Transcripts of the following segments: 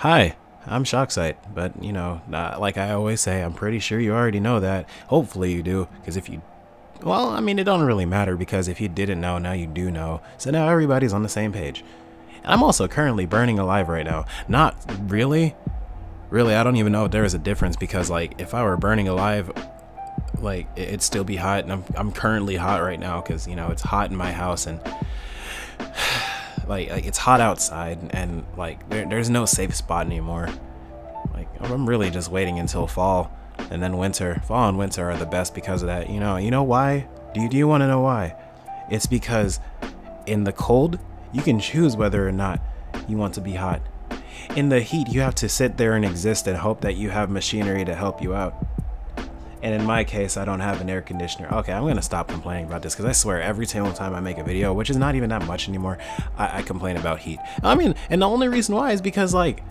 Hi, I'm Shocksite, but like I always say, I'm pretty sure you already know that. Hopefully you do, because if you, well, I mean, it don't really matter because if you didn't know, now you do know. So now everybody's on the same page. And I'm also currently burning alive right now. Not really. Really, I don't even know if there is a difference because, like, if I were burning alive, like, it'd still be hot, and I'm currently hot right now because, it's hot in my house, and like it's hot outside, and like there's no safe spot anymore. Like, I'm really just waiting until fall, and then winter. Fall and winter are the best because of that. You know why? Do you want to know why? It's because in the cold, you can choose whether or not you want to be hot. In the heat, you have to sit there and exist and hope that you have machinery to help you out. And in my case, I don't have an air conditioner. Okay, I'm gonna stop complaining about this because I swear every single time I make a video, which is not even that much anymore, I complain about heat. I mean, and the only reason why is because like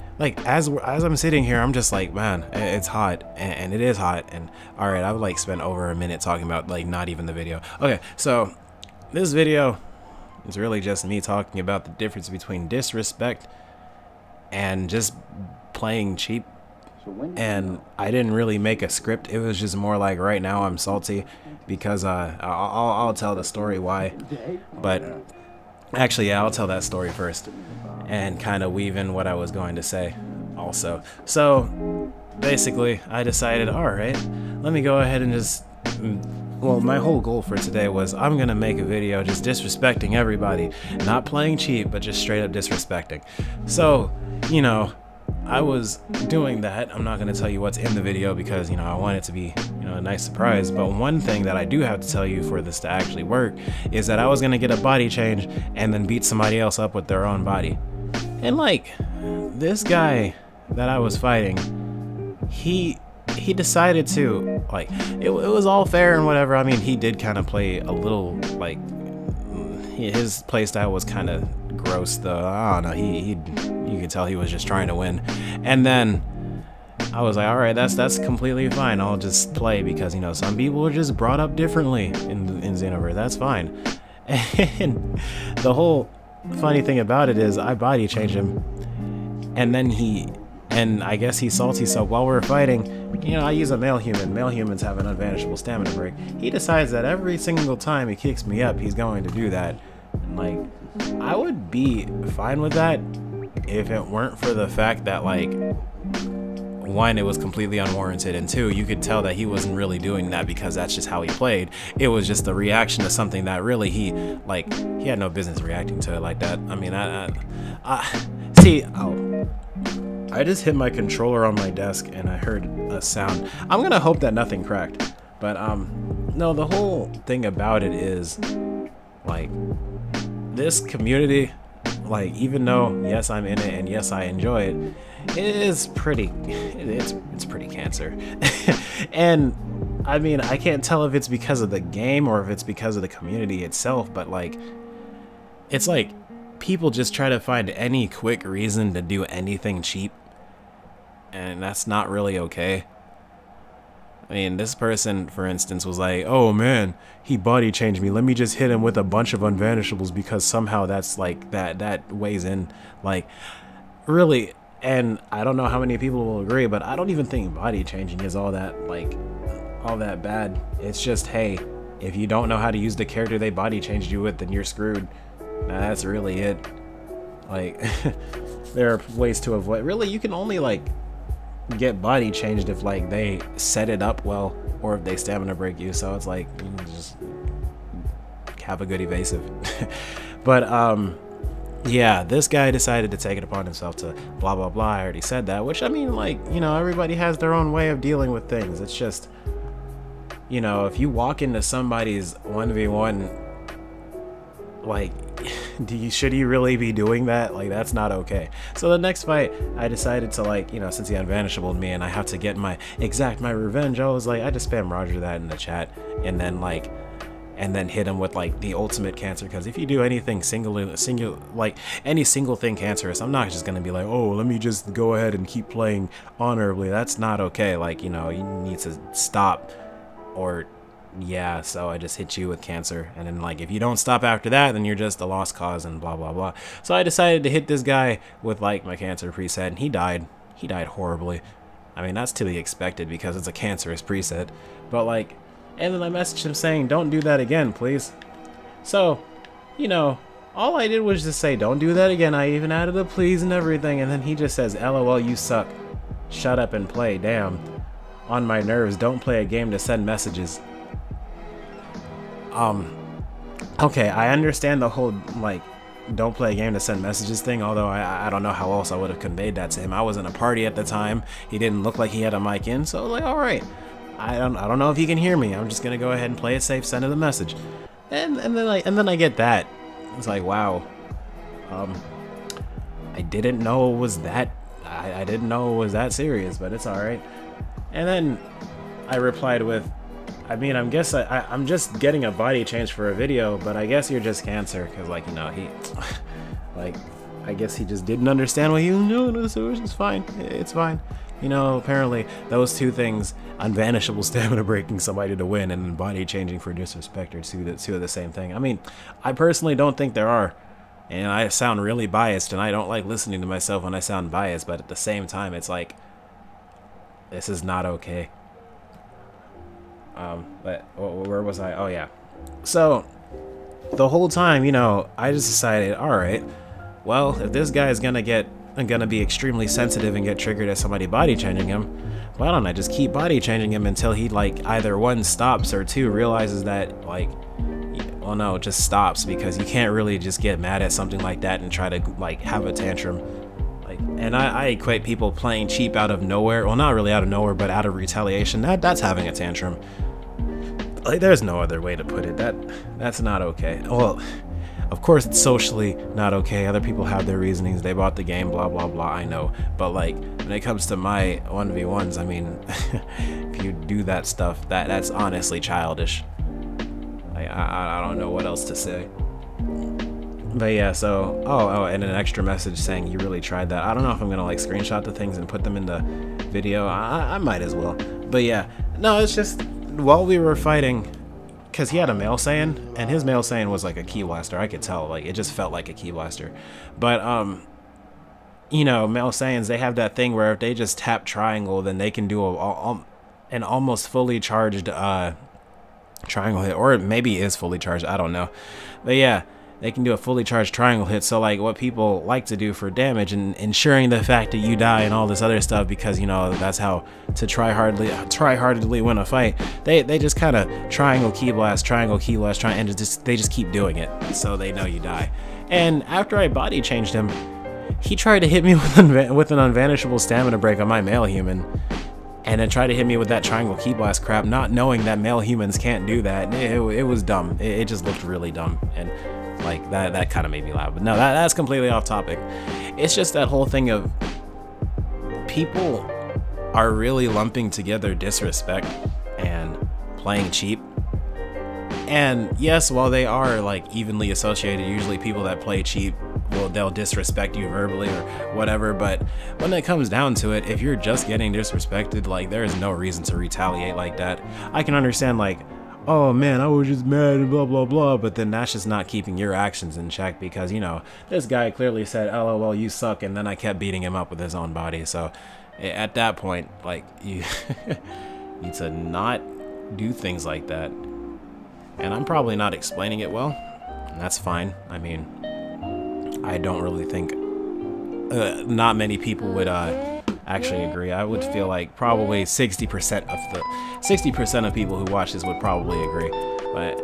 as I'm sitting here, I'm just like, man, it's hot, and it is hot. And all right, I would like spend over a minute talking about like not even the video. Okay, so this video is really just me talking about the difference between disrespect and just playing cheap. And I didn't really make a script. It was just more like right now I'm salty because I'll tell the story why. But actually, yeah, I'll tell that story first and kind of weave in what I was going to say also. So basically, I decided, all right, let me go ahead and just, well, my whole goal for today was I'm gonna make a video just disrespecting everybody, not playing cheap, but just straight up disrespecting. So, I was doing that. I'm not going to tell you what's in the video because, I want it to be, a nice surprise. But one thing that I do have to tell you for this to actually work is that I was going to get a body change and then beat somebody else up with their own body. And like, this guy that I was fighting, he decided to, like, it was all fair and whatever. I mean, he did kind of play a little, like, his playstyle was kind of gross though. I don't know, you could tell he was just trying to win. And then I was like, all right, that's completely fine. I'll just play because, some people are just brought up differently in Xenoverse. That's fine. And the whole funny thing about it is I body changed him, and then and I guess he's salty, so while we're fighting, I use a male human. Male humans have an unvanishable stamina break. He decides that every single time he kicks me up, he's going to do that. And like, I would be fine with that if it weren't for the fact that, like, one, it was completely unwarranted, and two, you could tell that he wasn't really doing that because that's just how he played. It was just a reaction to something that really he had no business reacting to it like that. I mean, see, I just hit my controller on my desk and I heard a sound. I'm gonna hope that nothing cracked, but no, the whole thing about it is, like, this community, like, even though yes I'm in it and yes I enjoy it, it's pretty cancer. And I mean, I can't tell if it's because of the game or if it's because of the community itself, but like, it's like people just try to find any quick reason to do anything cheap, and that's not really okay. I mean, this person, for instance, was like, oh man, he body changed me. Let me just hit him with a bunch of unvanishables because somehow that's like, that weighs in. Like, really, and I don't know how many people will agree, but I don't even think body changing is all that bad. It's just, hey, if you don't know how to use the character they body changed you with, then you're screwed. That's really it. Like, there are ways to avoid. Really, you can only, like, get body changed if, like, they set it up well or if they stamina break you. So it's like, you can just have a good evasive. But yeah, this guy decided to take it upon himself to blah blah blah. I already said that, which, I mean, like, everybody has their own way of dealing with things. It's just, if you walk into somebody's 1v1, like, should you really be doing that? Like, that's not okay. So the next fight, I decided to, like, since he unvanishabled me and I have to get my revenge, I was like, I just spam Roger that in the chat, and then hit him with, like, the ultimate cancer. Because if you do anything like any single thing cancerous, I'm not just gonna be like, oh, let me just go ahead and keep playing honorably. That's not okay. Like, you need to stop, or yeah, so I just hit you with cancer. And then, like, if you don't stop after that, then you're just a lost cause and blah, blah, blah. So I decided to hit this guy with, like, my cancer preset, and he died. He died horribly. I mean, that's to be expected because it's a cancerous preset. But, like, and then I messaged him saying, don't do that again, please. So, you know, all I did was just say, don't do that again. I even added a please and everything. And then he just says, LOL, you suck. Shut up and play. Damn. On my nerves. Don't play a game to send messages. Okay, I understand the whole, like, don't play a game to send messages thing, although I don't know how else I would have conveyed that to him. I was in a party at the time. He didn't look like he had a mic in, so like, all right. I don't know if he can hear me. I'm just gonna go ahead and play it safe, send him a message. And then I get that. It's like, wow. I didn't know it was that I didn't know it was that serious, but it's all right. And then I replied with, I mean, I'm just getting a body change for a video, but I guess you're just cancer, because, like, you know, he, like, I guess he just didn't understand what he was doing, so it's fine, it's fine. You know, apparently those two things, unvanishable stamina breaking somebody to win and body changing for disrespect, are two of the same thing. I mean, I personally don't think there are, and I sound really biased, and I don't like listening to myself when I sound biased, but at the same time, it's like, this is not okay. But where was I? Oh yeah. So the whole time, you know, I just decided, all right, well, if this guy is gonna be extremely sensitive and get triggered at somebody body changing him, why don't I just keep body changing him until he, like, either one, stops, or two, realizes that, like, well, no, just stops, because you can't really just get mad at something like that and try to, like, have a tantrum. And I equate people playing cheap out of nowhere, well, not really out of nowhere, but out of retaliation, that's having a tantrum. Like, there's no other way to put it. That's not okay. Well, of course it's socially not okay. Other people have their reasonings. They bought the game, blah, blah, blah, I know. But, like, when it comes to my 1v1s, I mean, if you do that stuff, that's honestly childish. I don't know what else to say. But yeah, so, oh, and an extra message saying you really tried that. I don't know if I'm gonna, like, screenshot the things and put them in the video. I might as well. But yeah, no, it's just, while we were fighting, because he had a male Saiyan, and his male Saiyan was like a Ki Blaster. I could tell, like, it just felt like a Ki Blaster. But, you know, male Saiyans, they have that thing where if they just tap triangle, then they can do an almost fully charged triangle hit, or maybe it is fully charged, I don't know. But yeah, they can do a fully charged triangle hit. So, like, what people like to do for damage and ensuring the fact that you die and all this other stuff, because, you know, that's how to try-heartedly win a fight. They just kind of triangle Ki Blast, and they just keep doing it, so they know you die. And after I body changed him, he tried to hit me with an unvanishable stamina break on my male human, and then tried to hit me with that triangle Ki Blast crap, not knowing that male humans can't do that. It was dumb. It just looked really dumb, and like that kind of made me laugh. But no, that's completely off topic. It's just that whole thing of people are really lumping together disrespect and playing cheap. And yes, while they are, like, evenly associated, usually people that play cheap, well, they'll disrespect you verbally or whatever, but when it comes down to it, if you're just getting disrespected, like, there is no reason to retaliate like that. I can understand, like, oh man, I was just mad and blah blah blah, but then that's just not keeping your actions in check, because, you know, this guy clearly said, LOL, you suck, and then I kept beating him up with his own body. So at that point, like, you need to not do things like that. And I'm probably not explaining it well, and that's fine. I mean, I don't really think not many people would actually agree. I would feel like probably 60% of people who watch this would probably agree. But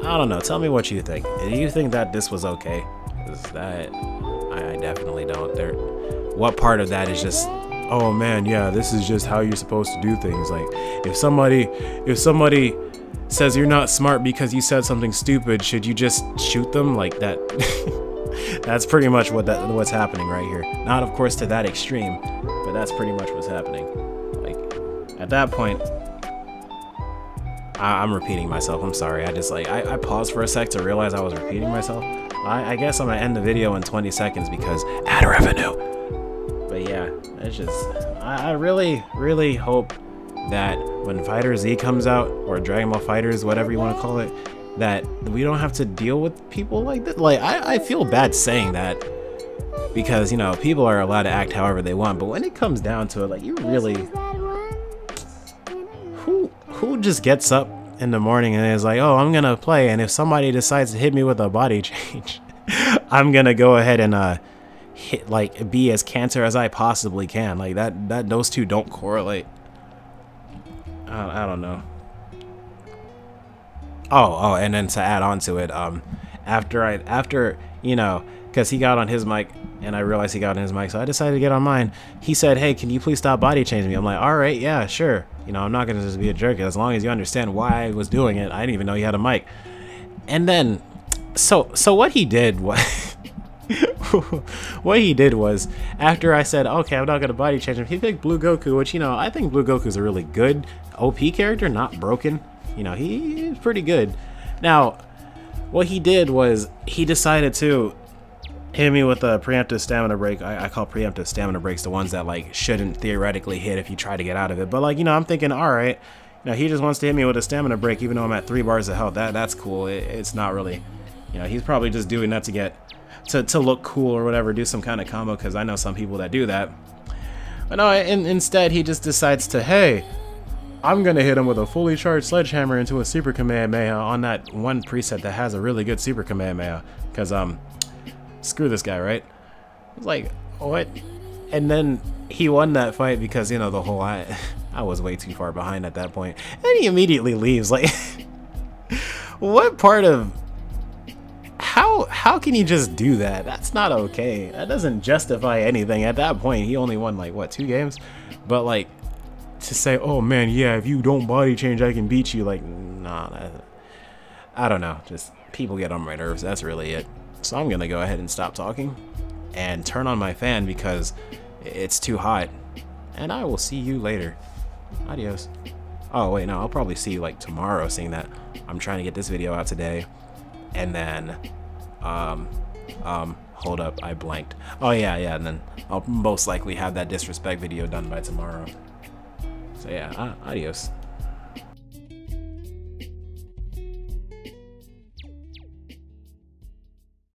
I don't know. Tell me what you think. Do you think that this was okay? 'Cause that I definitely don't. What part of that is just, oh man, yeah, this is just how you're supposed to do things? Like, if somebody says you're not smart because you said something stupid, should you just shoot them like that? That's pretty much what's happening right here. Not, of course, to that extreme, but that's pretty much what's happening. Like, at that point, I'm repeating myself. I'm sorry. I paused for a sec to realize I was repeating myself. I guess I'm gonna end the video in 20 seconds because ad revenue. But yeah, it's just, I really, really hope that when Fighter Z comes out, or Dragon Ball Fighters, whatever you want to call it, that we don't have to deal with people like that. Like, I feel bad saying that, because, you know, people are allowed to act however they want, but when it comes down to it, like, you really, who just gets up in the morning and is like, oh, I'm gonna play, and if somebody decides to hit me with a body change, I'm gonna go ahead and be as cancer as I possibly can. Like, that those two don't correlate. I don't know. Oh, and then to add on to it, after you know, because he got on his mic and I realized he got on his mic, so I decided to get on mine. He said, hey, can you please stop body changing me? I'm like, all right, yeah, sure. You know, I'm not gonna just be a jerk as long as you understand why I was doing it. I didn't even know he had a mic. And then, so what he did was, what he did was, after I said, okay, I'm not gonna body change him, he picked Blue Goku, which, you know, I think Blue Goku's a really good OP character, not broken. You know, he's pretty good. Now, what he did was, he decided to hit me with a preemptive stamina break. I call preemptive stamina breaks the ones that, like, shouldn't theoretically hit if you try to get out of it. But, like, you know, I'm thinking, alright, you know, he just wants to hit me with a stamina break even though I'm at 3 bars of health. That's cool. It's not really, you know, he's probably just doing that to get, to look cool or whatever, do some kind of combo, because I know some people that do that. But no, instead he just decides to, hey, I'm gonna hit him with a fully charged sledgehammer into a Super Kamehameha on that one preset that has a really good Super Kamehameha. Because, screw this guy, right? I was like, what? And then he won that fight because, you know, the whole, I was way too far behind at that point. And he immediately leaves. Like, what part of, how can you just do that? That's not okay. That doesn't justify anything. At that point, he only won, like, what, 2 games? But, like, to say, oh man, yeah, if you don't body change, I can beat you. Like, nah, I don't know. Just, people get on my nerves. That's really it. So I'm gonna go ahead and stop talking and turn on my fan because it's too hot. And I will see you later. Adios. Oh wait, no, I'll probably see you like tomorrow, seeing that I'm trying to get this video out today. And then, hold up, I blanked. Oh yeah, and then I'll most likely have that disrespect video done by tomorrow. So yeah, adios.